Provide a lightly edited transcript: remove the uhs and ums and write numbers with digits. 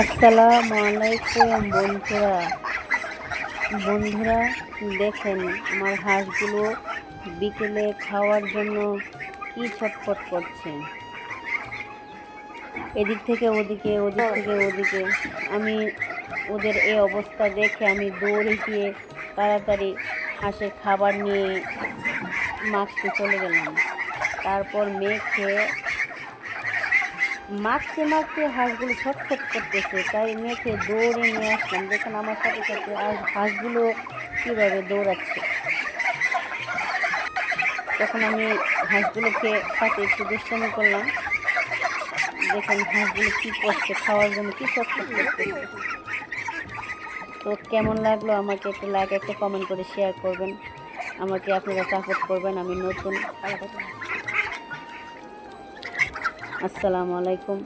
আসসালামু আলাইকুম বন্ধুরা। বন্ধুরা দেখেন আমার হাঁসগুলো বিকেলে খাওয়ার জন্য কি ছটফট করছে, এদিক থেকে ওদিকে ওদিক থেকে ওদিকে। আমি ওদের এই অবস্থা দেখে আমি দৌড়ে গিয়ে তাড়াতাড়ি হাঁসের খাবার নিয়ে মাছতে চলে গেলাম। তারপর মাখতে মাখতে হাঁসগুলো ছটফট করতেছে, তাই মেখে দৌড়ে নিয়ে আসলাম। দেখেন আমার সাথে সাথে হাঁসগুলো কীভাবে দৌড়াচ্ছে। তখন আমি হাঁসগুলোকে সাথে একটু দুষ্টামি করলাম। দেখেন হাঁসগুলো কী করছে, খাওয়ার জন্য কী ছটফট করতেছে। তো কেমন লাগলো আমাকে একটা লাইক একটা কমেন্ট করে শেয়ার করবেন, আমাকে আপনারা সাপোর্ট করবেন। আমি নতুন। আসসালামু আলাইকুম।